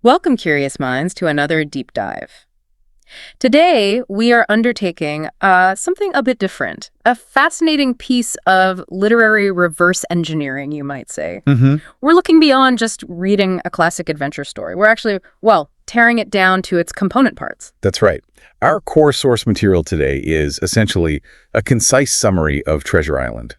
Welcome, curious minds, to another deep dive. Today, we are undertaking something a bit different, a fascinating piece of literary reverse engineering, you might say. We're looking beyond just reading a classic adventure story. We're actually, tearing it down to its component parts. That's right. Our core source material today is essentially a concise summary of Treasure Island.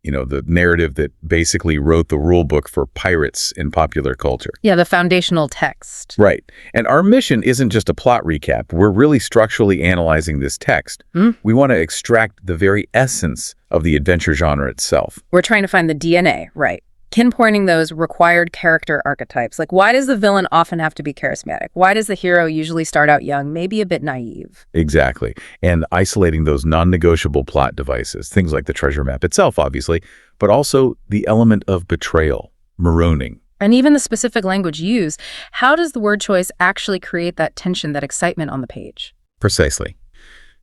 You know, the narrative that basically wrote the rule book for pirates in popular culture. Yeah, the foundational text. Right. And our mission isn't just a plot recap. We're really structurally analyzing this text. We want to extract the very essence of the adventure genre itself. We're trying to find the DNA, right? Pinpointing those required character archetypes. Like, why does the villain often have to be charismatic? Why does the hero usually start out young, maybe a bit naive? Exactly. And isolating those non-negotiable plot devices, things like the treasure map itself, obviously, but also the element of betrayal, marooning. And even the specific language used. How does the word choice actually create that tension, that excitement on the page? Precisely.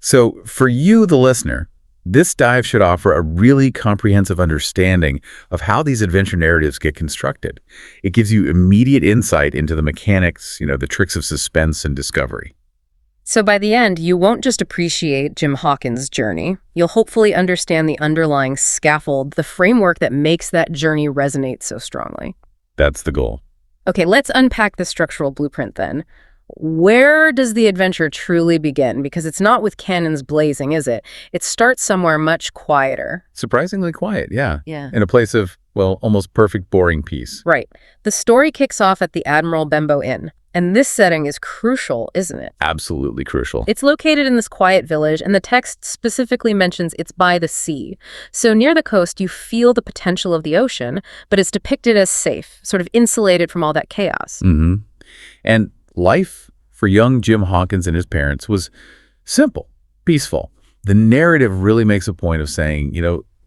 So for you, the listener, this dive should offer a really comprehensive understanding of how these adventure narratives get constructed. It gives you immediate insight into the mechanics, the tricks of suspense and discovery. So by the end, you won't just appreciate Jim Hawkins' journey. You'll hopefully understand the underlying scaffold, the framework that makes that journey resonate so strongly. That's the goal. Okay, let's unpack the structural blueprint then. Where does the adventure truly begin? Because it's not with cannons blazing, is it? It starts somewhere much quieter. Surprisingly quiet, yeah. Yeah. In a place of, almost perfect boring peace. Right. The story kicks off at the Admiral Benbow Inn. And this setting is crucial, isn't it? Absolutely crucial. It's located in this quiet village, and the text specifically mentions it's by the sea. So near the coast, you feel the potential of the ocean, but it's depicted as safe, sort of insulated from all that chaos. And life for young Jim Hawkins and his parents was simple, peaceful. The narrative really makes a point of saying,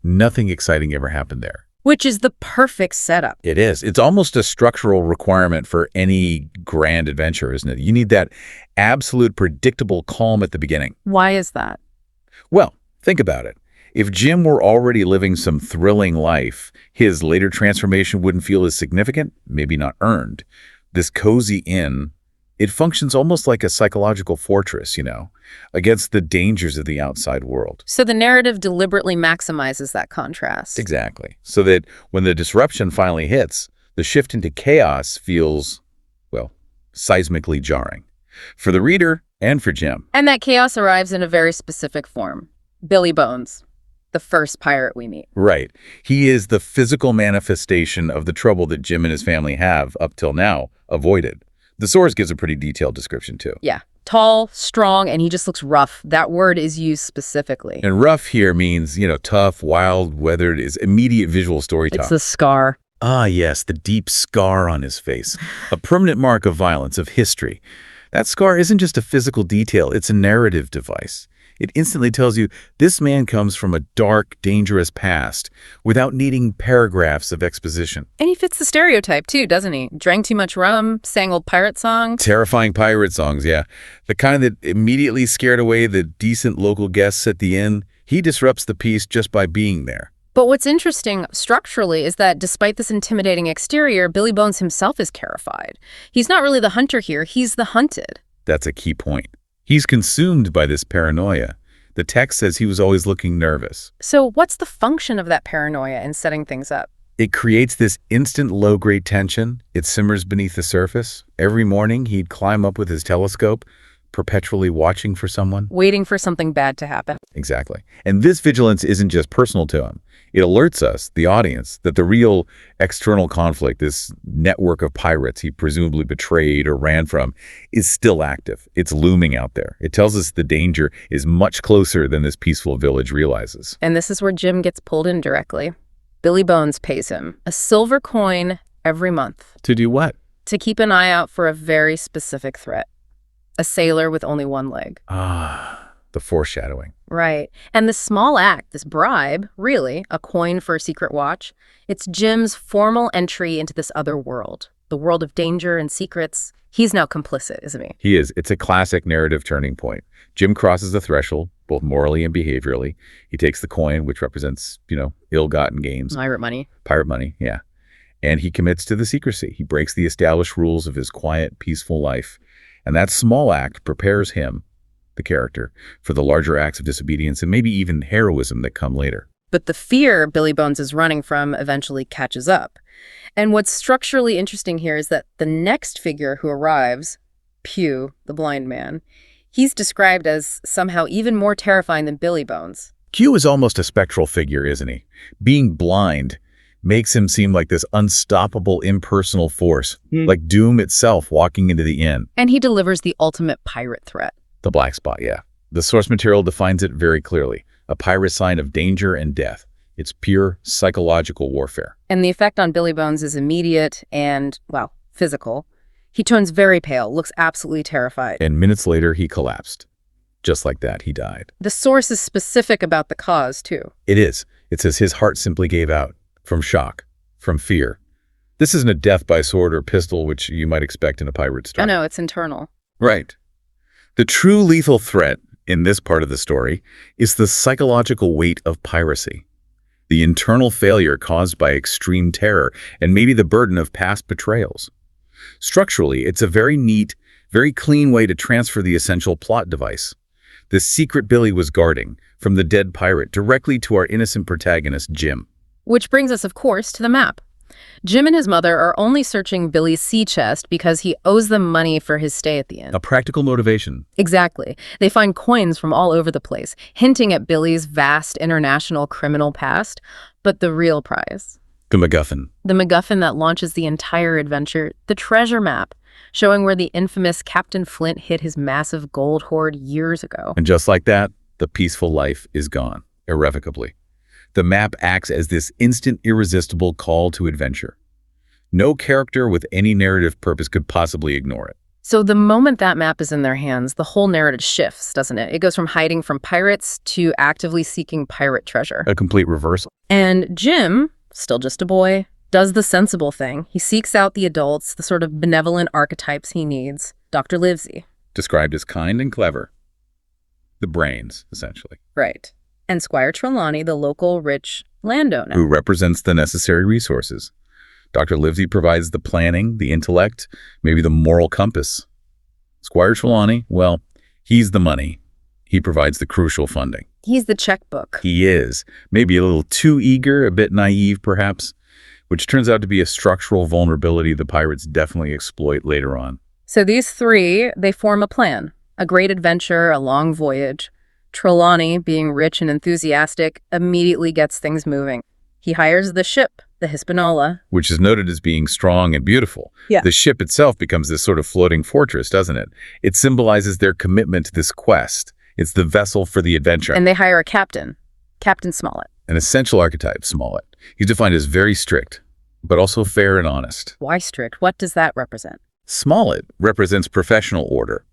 nothing exciting ever happened there. Which is the perfect setup. It is. It's almost a structural requirement for any grand adventure, isn't it? You need that absolute predictable calm at the beginning. Why is that? Well, think about it. If Jim were already living some thrilling life, his later transformation wouldn't feel as significant, maybe not earned. This cozy inn, it functions almost like a psychological fortress, against the dangers of the outside world. So the narrative deliberately maximizes that contrast. Exactly. So that when the disruption finally hits, the shift into chaos feels, seismically jarring. For the reader and for Jim. And that chaos arrives in a very specific form. Billy Bones, the first pirate we meet. Right. He is the physical manifestation of the trouble that Jim and his family have, up till now, avoided. The source gives a pretty detailed description, too. Yeah. Tall, strong, and he just looks rough. That word is used specifically. And rough here means, tough, wild, weathered, is immediate visual storytelling. It's the scar. Ah, yes, the deep scar on his face. A permanent mark of violence, of history. That scar isn't just a physical detail, it's a narrative device. It instantly tells you this man comes from a dark, dangerous past without needing paragraphs of exposition. And he fits the stereotype, too, doesn't he? Drank too much rum, sang old pirate songs. Terrifying pirate songs, yeah. The kind that immediately scared away the decent local guests at the inn. He disrupts the peace just by being there. But what's interesting structurally is that despite this intimidating exterior, Billy Bones himself is terrified. He's not really the hunter here, he's the hunted. That's a key point. He's consumed by this paranoia. The text says he was always looking nervous. So what's the function of that paranoia in setting things up? It creates this instant low-grade tension. It simmers beneath the surface. Every morning, he'd climb up with his telescope, perpetually watching for someone. Waiting for something bad to happen. Exactly. And this vigilance isn't just personal to him. It alerts us, the audience, that the real external conflict, this network of pirates he presumably betrayed or ran from, is still active. It's looming out there. It tells us the danger is much closer than this peaceful village realizes. And this is where Jim gets pulled in directly. Billy Bones pays him a silver coin every month. To do what? To keep an eye out for a very specific threat. A sailor with only one leg. The foreshadowing. Right. And this small act, this bribe, really, a coin for a secret watch, it's Jim's formal entry into this other world, the world of danger and secrets. He's now complicit, isn't he? He is. It's a classic narrative turning point. Jim crosses the threshold, both morally and behaviorally. He takes the coin, which represents, ill-gotten gains. Pirate money. Pirate money, yeah. And he commits to the secrecy. He breaks the established rules of his quiet, peaceful life. And that small act prepares him, the character, for the larger acts of disobedience and maybe even heroism that come later. But the fear Billy Bones is running from eventually catches up. And what's structurally interesting here is that the next figure who arrives, Pew, the blind man, he's described as somehow even more terrifying than Billy Bones. Q is almost a spectral figure, isn't he? Being blind makes him seem like this unstoppable, impersonal force, like doom itself walking into the inn. And he delivers the ultimate pirate threat. The black spot, yeah. The source material defines it very clearly. A pirate sign of danger and death. It's pure psychological warfare. And the effect on Billy Bones is immediate and, well, physical. He turns very pale, looks absolutely terrified. And minutes later, he collapsed. Just like that, he died. The source is specific about the cause, too. It is. It says his heart simply gave out. From shock. From fear. This isn't a death by sword or pistol, which you might expect in a pirate story. Oh, no, it's internal. Right. The true lethal threat in this part of the story is the psychological weight of piracy. The internal failure caused by extreme terror and maybe the burden of past betrayals. Structurally, it's a very neat, very clean way to transfer the essential plot device. The secret Billy was guarding, from the dead pirate directly to our innocent protagonist, Jim. Which brings us, of course, to the map. Jim and his mother are only searching Billy's sea chest because he owes them money for his stay at the inn. A practical motivation. Exactly. They find coins from all over the place, hinting at Billy's vast international criminal past. But the real prize, The MacGuffin. the MacGuffin that launches the entire adventure, the treasure map, showing where the infamous Captain Flint hid his massive gold hoard years ago. And just like that, the peaceful life is gone, irrevocably. The map acts as this instant, irresistible call to adventure. No character with any narrative purpose could possibly ignore it. So the moment that map is in their hands, the whole narrative shifts, doesn't it? It goes from hiding from pirates to actively seeking pirate treasure. A complete reversal. And Jim, still just a boy, does the sensible thing. He seeks out the adults, the sort of benevolent archetypes he needs. Dr. Livesey. Described as kind and clever. The brains, essentially. Right. And Squire Trelawney, the local rich landowner. Who represents the necessary resources. Dr. Livesey provides the planning, the intellect, maybe the moral compass. Squire Trelawney, well, he's the money. He provides the crucial funding. He's the checkbook. He is. Maybe a little too eager, a bit naive perhaps, which turns out to be a structural vulnerability the pirates definitely exploit later on. So these three, they form a plan. A great adventure, a long voyage. Trelawney, being rich and enthusiastic, immediately gets things moving. He hires the ship, the Hispaniola. Which is noted as being strong and beautiful. Yeah. The ship itself becomes this sort of floating fortress, doesn't it? It symbolizes their commitment to this quest. It's the vessel for the adventure. And they hire a captain, Captain Smollett. An essential archetype, Smollett. He's defined as very strict, but also fair and honest. Why strict? What does that represent? Smollett represents professional order,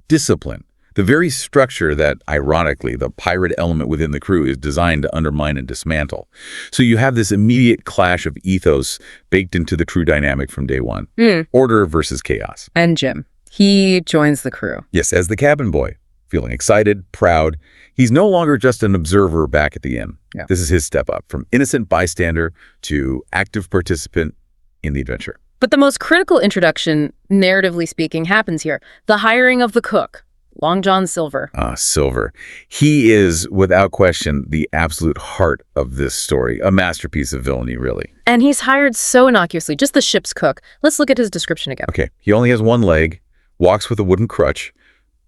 discipline, the very structure that, ironically, the pirate element within the crew is designed to undermine and dismantle. So you have this immediate clash of ethos baked into the crew dynamic from day one. Order versus chaos. And Jim. He joins the crew. Yes, as the cabin boy, feeling excited, proud. He's no longer just an observer back at the inn. Yeah. This is his step up from innocent bystander to active participant in the adventure. But the most critical introduction, narratively speaking, happens here. The hiring of the cook. Long John Silver. Silver. He is, without question, the absolute heart of this story. A masterpiece of villainy, really. And he's hired so innocuously, just the ship's cook. Let's look at his description again. Okay, he only has one leg, walks with a wooden crutch,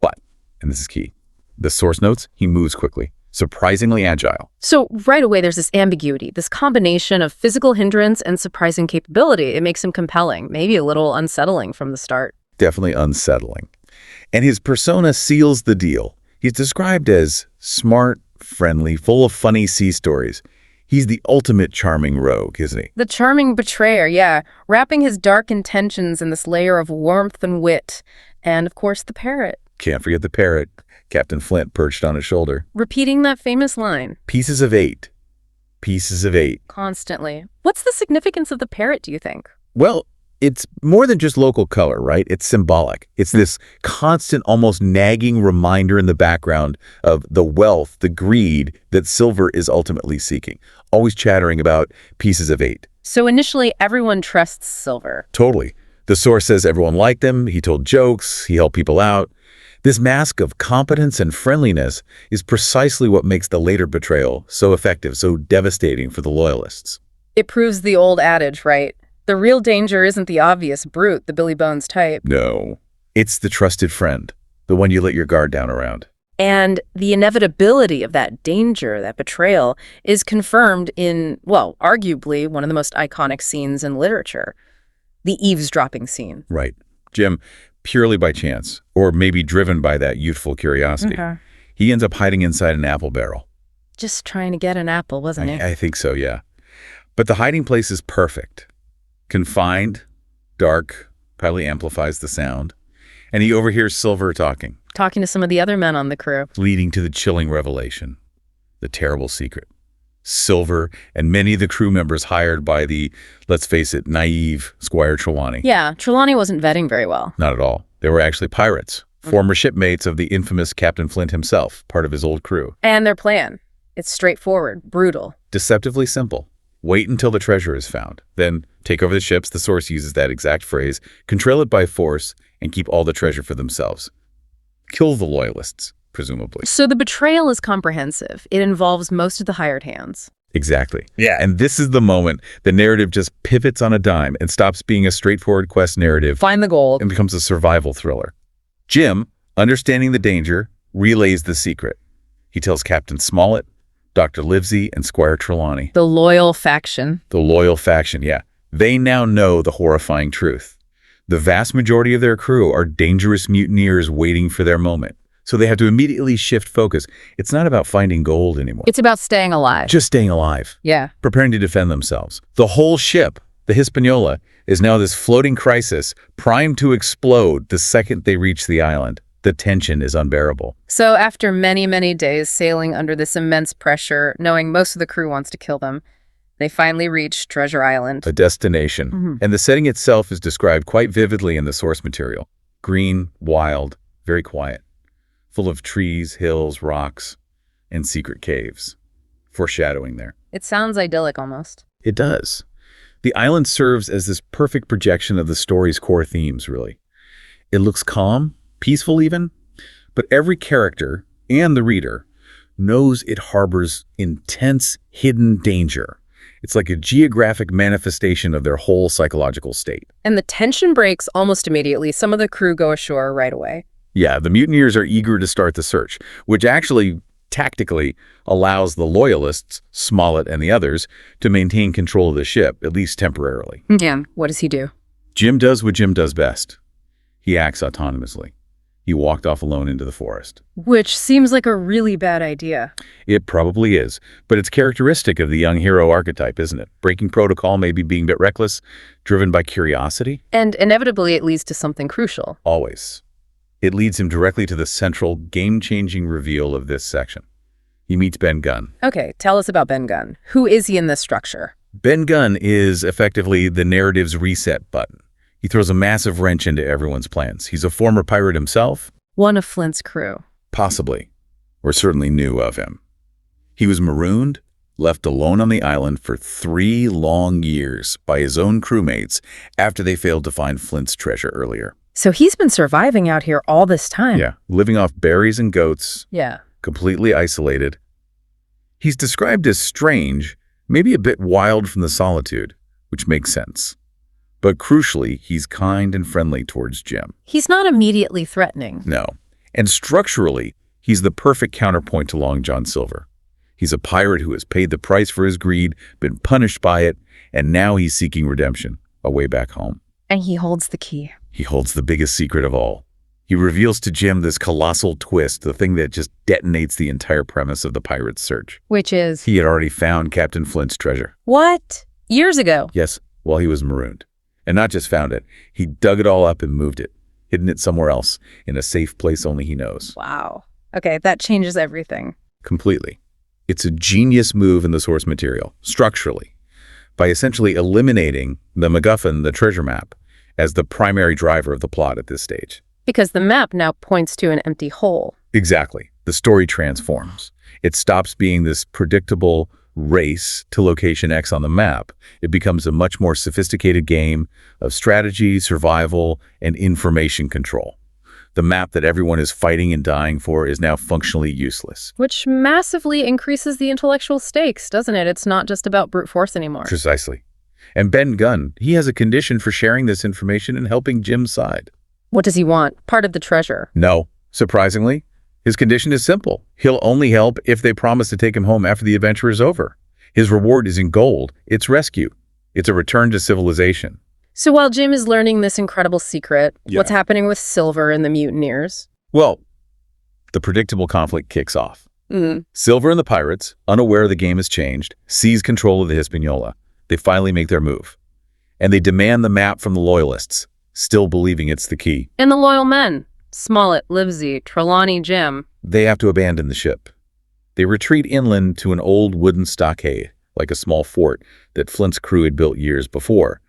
but, and this is key, the source notes, he moves quickly, surprisingly agile. So right away, there's this ambiguity, this combination of physical hindrance and surprising capability. It makes him compelling, maybe a little unsettling from the start. Definitely unsettling. And his persona seals the deal. He's described as smart, friendly, full of funny sea stories. He's the ultimate charming rogue, isn't he? The charming betrayer, yeah, wrapping his dark intentions in this layer of warmth and wit. And, of course, the parrot. Can't forget the parrot, Captain Flint perched on his shoulder. Repeating that famous line. Pieces of 8. Pieces of 8. Constantly. What's the significance of the parrot, do you think? Well, it's more than just local color, right? It's symbolic. It's this constant, almost nagging reminder in the background of the wealth, the greed that Silver is ultimately seeking. always chattering about pieces of eight. So initially, everyone trusts Silver. Totally. The source says everyone liked him, he told jokes, he helped people out. This mask of competence and friendliness is precisely what makes the later betrayal so effective, so devastating for the Loyalists. It proves the old adage, right? The real danger isn't the obvious brute, the Billy Bones type. No. It's the trusted friend, the one you let your guard down around. And the inevitability of that danger, that betrayal, is confirmed in, well, arguably one of the most iconic scenes in literature, the eavesdropping scene. Right. Jim, purely by chance, or maybe driven by that youthful curiosity, he ends up hiding inside an apple barrel. Just trying to get an apple, wasn't he? I think so, yeah. But the hiding place is perfect. Confined, dark, probably amplifies the sound, and he overhears Silver talking to some of the other men on the crew. leading to the chilling revelation, the terrible secret. Silver and many of the crew members hired by the, let's face it, naive Squire Trelawney. Yeah, Trelawney wasn't vetting very well. Not at all. They were actually pirates, former shipmates of the infamous Captain Flint himself, part of his old crew. And their plan. It's straightforward, brutal. Deceptively simple. Wait until the treasure is found. Then take over the ships, the source uses that exact phrase, control it by force, and keep all the treasure for themselves. Kill the Loyalists, presumably. So the betrayal is comprehensive. It involves most of the hired hands. Exactly. Yeah. And this is the moment the narrative just pivots on a dime and stops being a straightforward quest narrative Find the gold. and becomes a survival thriller. Jim, understanding the danger, relays the secret. He tells Captain Smollett, Dr. Livesey, and Squire Trelawney. The loyal faction. The loyal faction, yeah. They now know the horrifying truth. The vast majority of their crew are dangerous mutineers waiting for their moment. So they have to immediately shift focus. It's not about finding gold anymore. It's about staying alive. Just staying alive. Yeah. Preparing to defend themselves. The whole ship, the Hispaniola, is now this floating crisis, primed to explode the second they reach the island. The tension is unbearable. So after many, many days sailing under this immense pressure, knowing most of the crew wants to kill them, they finally reach Treasure Island. A destination. And the setting itself is described quite vividly in the source material. Green, wild, very quiet. Full of trees, hills, rocks, and secret caves. Foreshadowing there. It sounds idyllic almost. It does. The island serves as this perfect projection of the story's core themes, really. It looks calm, peaceful even, but every character and the reader knows it harbors intense, hidden danger. It's like a geographic manifestation of their whole psychological state. And the tension breaks almost immediately. Some of the crew go ashore right away. Yeah, the mutineers are eager to start the search, which actually tactically allows the Loyalists, Smollett and the others, to maintain control of the ship, at least temporarily. Yeah. What does he do? Jim does what Jim does best. He acts autonomously. He walked off alone into the forest. Which seems like a really bad idea. It probably is, but it's characteristic of the young hero archetype, isn't it? Breaking protocol, maybe being a bit reckless, driven by curiosity. And inevitably it leads to something crucial. Always. It leads him directly to the central, game-changing reveal of this section. He meets Ben Gunn. Okay, tell us about Ben Gunn. Who is he in this structure? Ben Gunn is effectively the narrative's reset button. He throws a massive wrench into everyone's plans. He's a former pirate himself. One of Flint's crew. Possibly, or certainly knew of him. He was marooned, left alone on the island for 3 long years by his own crewmates after they failed to find Flint's treasure earlier. So he's been surviving out here all this time. Yeah, living off berries and goats, Yeah. completely isolated. He's described as strange, maybe a bit wild from the solitude, which makes sense. But crucially, he's kind and friendly towards Jim. He's not immediately threatening. No. And structurally, he's the perfect counterpoint to Long John Silver. He's a pirate who has paid the price for his greed, been punished by it, and now he's seeking redemption, a way back home. And he holds the key. He holds the biggest secret of all. He reveals to Jim this colossal twist, the thing that just detonates the entire premise of the pirate's search. Which is? He had already found Captain Flint's treasure. What? Years ago? Yes, while he was marooned. And not just found it, he dug it all up and moved it, hidden it somewhere else, in a safe place only he knows. Wow. Okay, that changes everything. Completely. It's a genius move in the source material, structurally, by essentially eliminating the MacGuffin, the treasure map, as the primary driver of the plot at this stage. Because the map now points to an empty hole. Exactly. The story transforms. It stops being this predictable, race to location X on the map. It becomes a much more sophisticated game of strategy, survival, and information control. The map that everyone is fighting and dying for is now functionally useless. Which massively increases the intellectual stakes, doesn't it? It's not just about brute force anymore. Precisely. And Ben Gunn, he has a condition for sharing this information and helping Jim's side. What does he want? Part of the treasure. No, surprisingly, his condition is simple. He'll only help if they promise to take him home after the adventure is over. His reward is in gold. It's rescue. It's a return to civilization. So while Jim is learning this incredible secret, what's happening with Silver and the mutineers? Well, the predictable conflict kicks off. Mm. Silver and the pirates, unaware the game has changed, seize control of the Hispaniola. They finally make their move. And they demand the map from the Loyalists, still believing it's the key. And the loyal men, Smollett, Livesey, Trelawney, Jim. They have to abandon the ship. They retreat inland to an old wooden stockade, like a small fort that Flint's crew had built years before.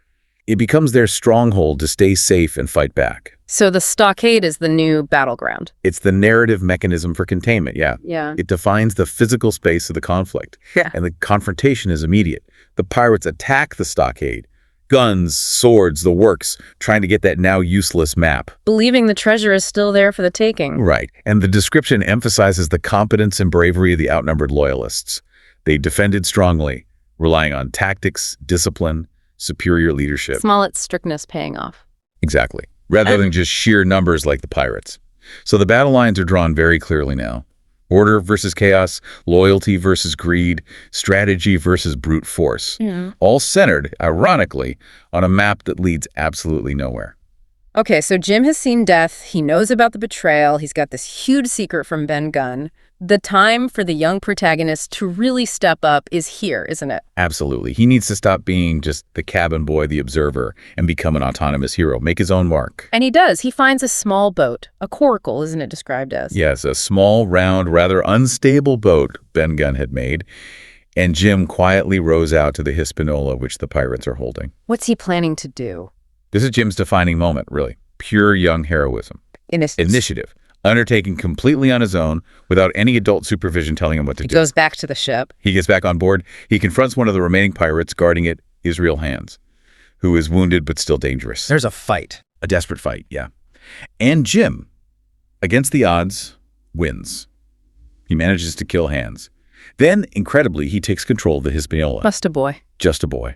It becomes their stronghold to stay safe and fight back. So the stockade is the new battleground. It's the narrative mechanism for containment, yeah. It defines the physical space of the conflict. And the confrontation is immediate. The pirates attack the stockade. Guns, swords, the works, trying to get that now useless map. Believing the treasure is still there for the taking. Right. And the description emphasizes the competence and bravery of the outnumbered Loyalists. They defended strongly, relying on tactics, discipline, superior leadership. Smollett's strictness paying off. Exactly. Rather than just sheer numbers like the pirates. So the battle lines are drawn very clearly now. Order versus chaos, loyalty versus greed, strategy versus brute force. All centered, ironically, on a map that leads absolutely nowhere. Okay, so Jim has seen death. He knows about the betrayal. He's got this huge secret from Ben Gunn. The time for the young protagonist to really step up is here, isn't it? Absolutely. He needs to stop being just the cabin boy, the observer, and become an autonomous hero, make his own mark. And he does. He finds a small boat, a coracle, isn't it described as? Yes, a small, round, rather unstable boat Ben Gunn had made, and Jim quietly rows out to the Hispaniola, which the pirates are holding. What's he planning to do? This is Jim's defining moment, really. Pure young heroism. Initiative. Undertaken completely on his own, without any adult supervision telling him what to do. He goes back to the ship. He gets back on board. He confronts one of the remaining pirates guarding it, Israel Hands, who is wounded but still dangerous. There's a fight. A desperate fight, yeah. And Jim, against the odds, wins. He manages to kill Hands. Then, incredibly, he takes control of the Hispaniola. Just a boy. Just a boy.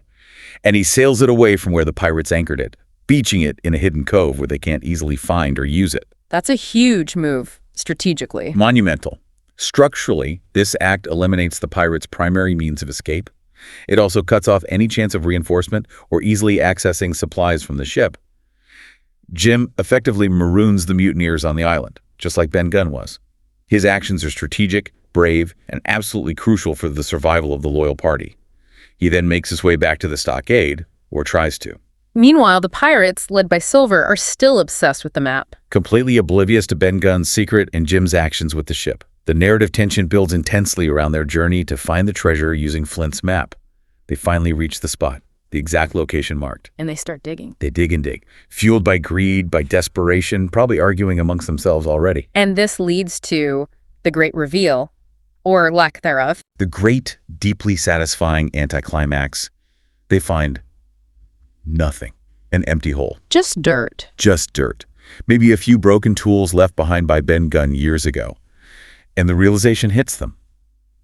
And he sails it away from where the pirates anchored it, beaching it in a hidden cove where they can't easily find or use it. That's a huge move, strategically. Monumental. Structurally, this act eliminates the pirates' primary means of escape. It also cuts off any chance of reinforcement or easily accessing supplies from the ship. Jim effectively maroons the mutineers on the island, just like Ben Gunn was. His actions are strategic, brave, and absolutely crucial for the survival of the loyal party. He then makes his way back to the stockade, or tries to. Meanwhile, the pirates, led by Silver, are still obsessed with the map. Completely oblivious to Ben Gunn's secret and Jim's actions with the ship. The narrative tension builds intensely around their journey to find the treasure using Flint's map. They finally reach the spot, the exact location marked. And they start digging. They dig and dig, fueled by greed, by desperation, probably arguing amongst themselves already. And this leads to the great reveal, or lack thereof. The great, deeply satisfying anticlimax. They find nothing. An empty hole. Just dirt. Just dirt. Maybe a few broken tools left behind by Ben Gunn years ago. And the realization hits them.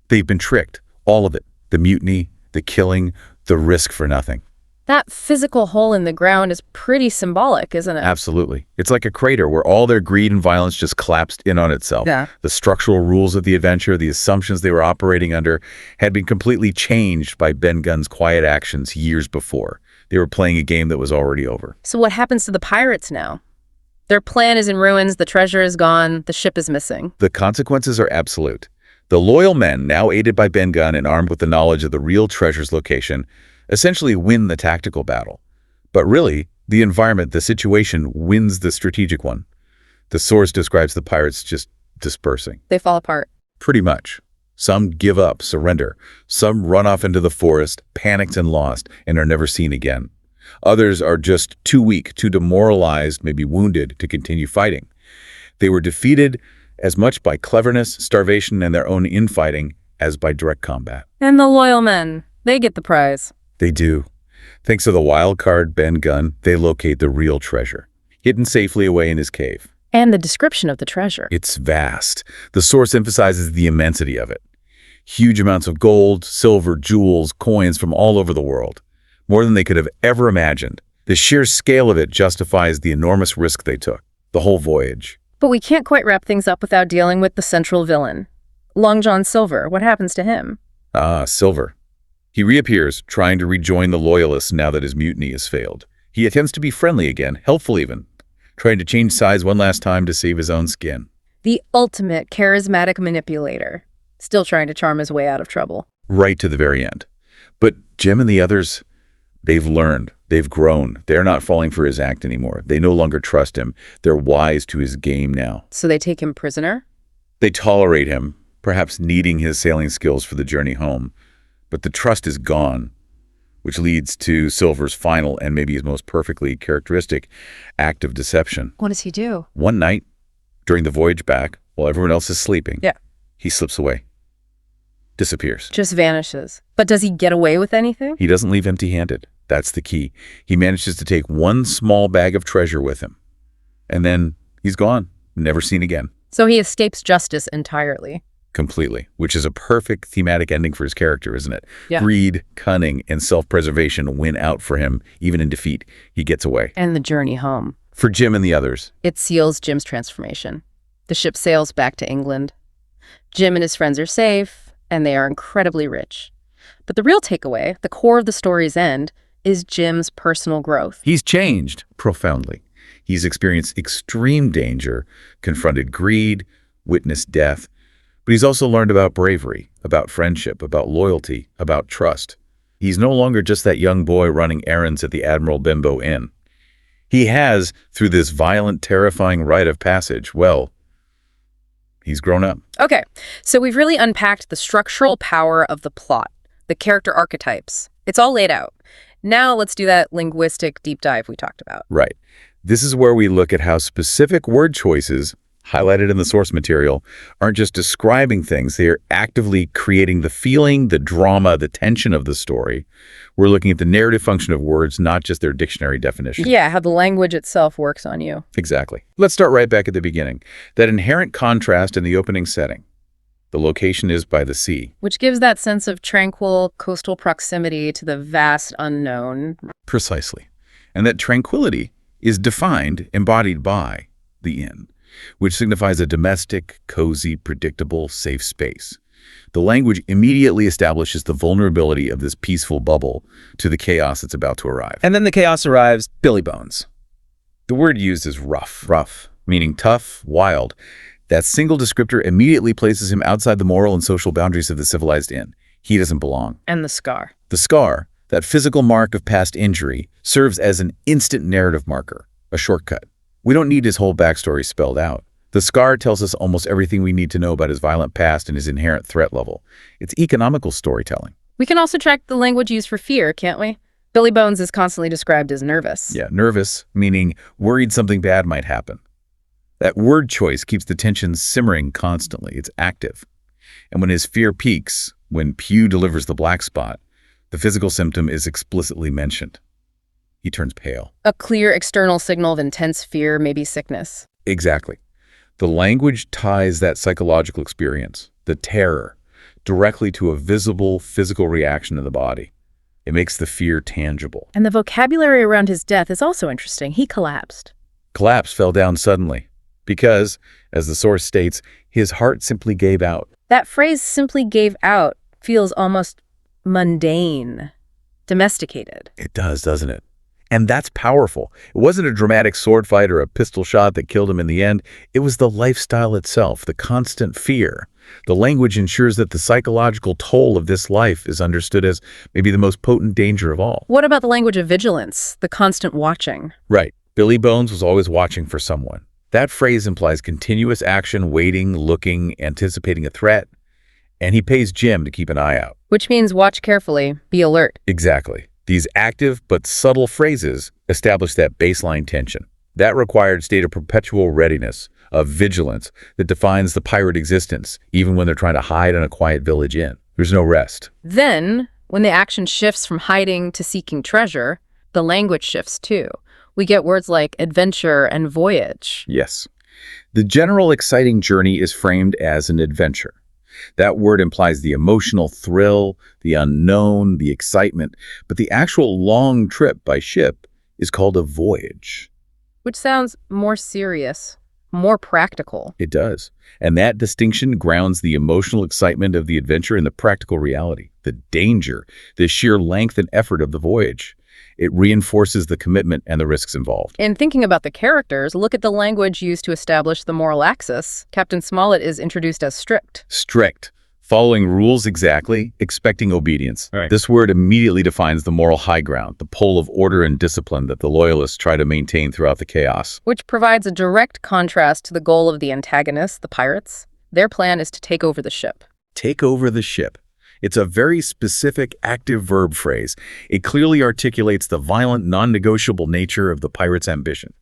They've been tricked. All of it. The mutiny, the killing, the risk for nothing. That physical hole in the ground is pretty symbolic, isn't it? Absolutely. It's like a crater where all their greed and violence just collapsed in on itself. Yeah. The structural rules of the adventure, the assumptions they were operating under, had been completely changed by Ben Gunn's quiet actions years before. They were playing a game that was already over. So what happens to the pirates now? Their plan is in ruins, the treasure is gone, the ship is missing. The consequences are absolute. The loyal men, now aided by Ben Gunn and armed with the knowledge of the real treasure's location, essentially win the tactical battle. But really, the environment, the situation, wins the strategic one. The source describes the pirates just dispersing. They fall apart. Pretty much. Some give up, surrender. Some run off into the forest, panicked and lost, and are never seen again. Others are just too weak, too demoralized, maybe wounded, to continue fighting. They were defeated as much by cleverness, starvation, and their own infighting as by direct combat. And the loyal men, they get the prize. They do. Thanks to the wild card Ben Gunn, they locate the real treasure, hidden safely away in his cave. And the description of the treasure. It's vast. The source emphasizes the immensity of it. Huge amounts of gold, silver, jewels, coins from all over the world. More than they could have ever imagined. The sheer scale of it justifies the enormous risk they took. The whole voyage. But we can't quite wrap things up without dealing with the central villain. Long John Silver, what happens to him? Silver. He reappears, trying to rejoin the Loyalists now that his mutiny has failed. He attempts to be friendly again, helpful even, trying to change sides one last time to save his own skin. The ultimate charismatic manipulator, still trying to charm his way out of trouble. Right to the very end. But Jim and the others, they've learned, they've grown. They're not falling for his act anymore. They no longer trust him. They're wise to his game now. So they take him prisoner? They tolerate him, perhaps needing his sailing skills for the journey home. But the trust is gone, which leads to Silver's final and maybe his most perfectly characteristic act of deception. What does he do? One night, during the voyage back, while everyone else is sleeping, he slips away. Disappears. Just vanishes. But does he get away with anything? He doesn't leave empty-handed. That's the key. He manages to take one small bag of treasure with him. And then he's gone, never seen again. So he escapes justice entirely. Completely, which is a perfect thematic ending for his character, isn't it? Yeah. Greed, cunning, and self-preservation win out for him, even in defeat. He gets away. And the journey home. For Jim and the others. It seals Jim's transformation. The ship sails back to England. Jim and his friends are safe, and they are incredibly rich. But the real takeaway, the core of the story's end, is Jim's personal growth. He's changed profoundly. He's experienced extreme danger, confronted greed, witnessed death. But he's also learned about bravery, about friendship, about loyalty, about trust. He's no longer just that young boy running errands at the Admiral Benbow Inn. He has, through this violent, terrifying rite of passage, he's grown up. Okay, so we've really unpacked the structural power of the plot, the character archetypes. It's all laid out. Now let's do that linguistic deep dive we talked about. Right. This is where we look at how specific word choices highlighted in the source material aren't just describing things, they are actively creating the feeling, the drama, the tension of the story. We're looking at the narrative function of words, not just their dictionary definition. Yeah, how the language itself works on you. Exactly. Let's start right back at the beginning. That inherent contrast in the opening setting. The location is by the sea. Which gives that sense of tranquil coastal proximity to the vast unknown. Precisely. And that tranquility is defined, embodied by the inn, which signifies a domestic, cozy, predictable, safe space. The language immediately establishes the vulnerability of this peaceful bubble to the chaos that's about to arrive. And then the chaos arrives, Billy Bones. The word used is rough, meaning tough, wild. That single descriptor immediately places him outside the moral and social boundaries of the civilized inn. He doesn't belong. And the scar. The scar, that physical mark of past injury, serves as an instant narrative marker, a shortcut. We don't need his whole backstory spelled out. The scar tells us almost everything we need to know about his violent past and his inherent threat level. It's economical storytelling. We can also track the language used for fear, can't we? Billy Bones is constantly described as nervous. Yeah, nervous, meaning worried something bad might happen. That word choice keeps the tension simmering constantly. It's active. And when his fear peaks, when Pew delivers the black spot, the physical symptom is explicitly mentioned. He turns pale. A clear external signal of intense fear, maybe sickness. Exactly. The language ties that psychological experience, the terror, directly to a visible physical reaction in the body. It makes the fear tangible. And the vocabulary around his death is also interesting. He collapsed. Collapse fell down suddenly because, as the source states, his heart simply gave out. That phrase, simply gave out, feels almost mundane, domesticated. It does, doesn't it? And that's powerful. It wasn't a dramatic sword fight or a pistol shot that killed him in the end. It was the lifestyle itself, the constant fear. The language ensures that the psychological toll of this life is understood as maybe the most potent danger of all. What about the language of vigilance, the constant watching? Right. Billy Bones was always watching for someone. That phrase implies continuous action, waiting, looking, anticipating a threat. And he pays Jim to keep an eye out. Which means watch carefully, be alert. Exactly. These active but subtle phrases establish that baseline tension. That required state of perpetual readiness, of vigilance that defines the pirate existence, even when they're trying to hide in a quiet village inn. There's no rest. Then, when the action shifts from hiding to seeking treasure, the language shifts too. We get words like adventure and voyage. Yes. The general exciting journey is framed as an adventure. That word implies the emotional thrill, the unknown, the excitement, but the actual long trip by ship is called a voyage. Which sounds more serious, more practical. It does. And that distinction grounds the emotional excitement of the adventure in the practical reality, the danger, the sheer length and effort of the voyage. It reinforces the commitment and the risks involved. In thinking about the characters, look at the language used to establish the moral axis. Captain Smollett is introduced as strict. Strict. Following rules exactly, expecting obedience. Right. This word immediately defines the moral high ground, the pole of order and discipline that the Loyalists try to maintain throughout the chaos. Which provides a direct contrast to the goal of the antagonists, the pirates. Their plan is to take over the ship. Take over the ship. It's a very specific active verb phrase. It clearly articulates the violent, non-negotiable nature of the pirate's ambition.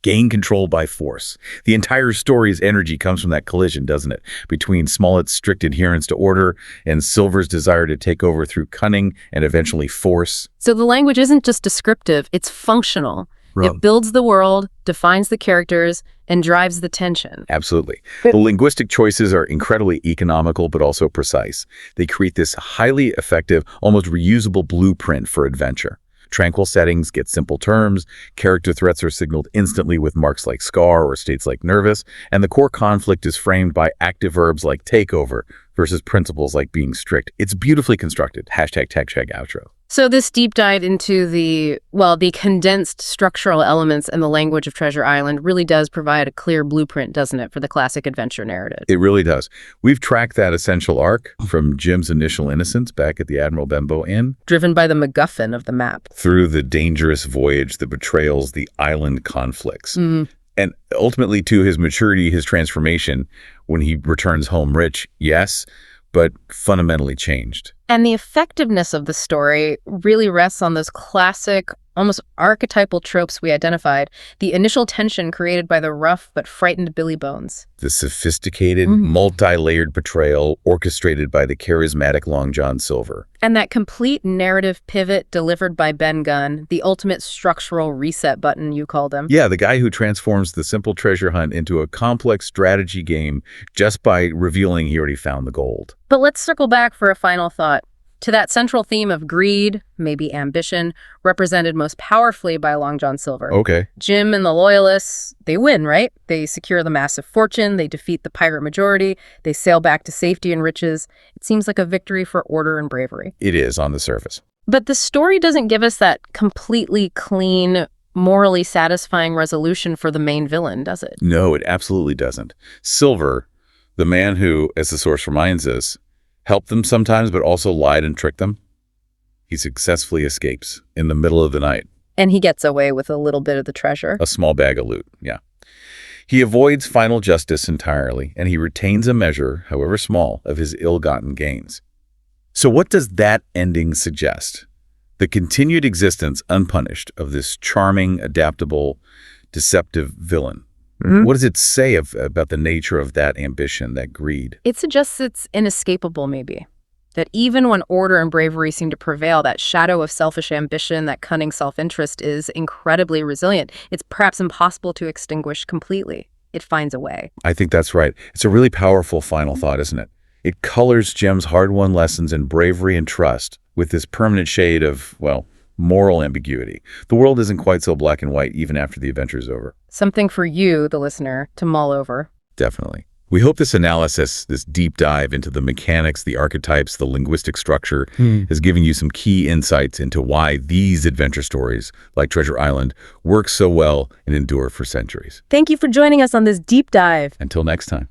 Gain control by force. The entire story's energy comes from that collision, doesn't it? Between Smollett's strict adherence to order and Silver's desire to take over through cunning and eventually force. So the language isn't just descriptive, it's functional. It builds the world, defines the characters, and drives the tension. Absolutely. The linguistic choices are incredibly economical but also precise. They create this highly effective, almost reusable blueprint for adventure. Tranquil settings get simple terms, character threats are signaled instantly with marks like scar or states like nervous, and the core conflict is framed by active verbs like takeover versus principles like being strict. It's beautifully constructed. #outro. So this deep dive into the condensed structural elements and the language of Treasure Island really does provide a clear blueprint, doesn't it, for the classic adventure narrative? It really does. We've tracked that essential arc from Jim's initial innocence back at the Admiral Benbow Inn, Driven by the MacGuffin of the map. through the dangerous voyage that betrayals the island conflicts. And ultimately to his maturity, his transformation, when he returns home rich, yes, but fundamentally changed. And the effectiveness of the story really rests on those classic, almost archetypal tropes we identified, the initial tension created by the rough but frightened Billy Bones. The sophisticated, multi-layered betrayal orchestrated by the charismatic Long John Silver. And that complete narrative pivot delivered by Ben Gunn, the ultimate structural reset button, you called him. Yeah, the guy who transforms the simple treasure hunt into a complex strategy game just by revealing he already found the gold. But let's circle back for a final thought to that central theme of greed, maybe ambition, represented most powerfully by Long John Silver. Okay. Jim and the Loyalists, they win, right? They secure the massive fortune, they defeat the pirate majority, they sail back to safety and riches. It seems like a victory for order and bravery. It is on the surface. But the story doesn't give us that completely clean, morally satisfying resolution for the main villain, does it? No, it absolutely doesn't. Silver, the man who, as the source reminds us, helped them sometimes but also lied and tricked them, he successfully escapes in the middle of the night. And he gets away with a little bit of the treasure. A small bag of loot, yeah. He avoids final justice entirely, and he retains a measure, however small, of his ill-gotten gains. So what does that ending suggest? The continued existence, unpunished, of this charming, adaptable, deceptive villain. What does it say about the nature of that ambition, that greed? It suggests it's inescapable, maybe. That even when order and bravery seem to prevail, that shadow of selfish ambition, that cunning self-interest is incredibly resilient. It's perhaps impossible to extinguish completely. It finds a way. I think that's right. It's a really powerful final thought, isn't it? It colors Jim's hard-won lessons in bravery and trust with this permanent shade of, well, moral ambiguity. The world isn't quite so black and white even after the adventure's over. Something for you, the listener, to mull over. Definitely. We hope this analysis, this deep dive into the mechanics, the archetypes, the linguistic structure, has given you some key insights into why these adventure stories, like Treasure Island, work so well and endure for centuries. Thank you for joining us on this deep dive. Until next time.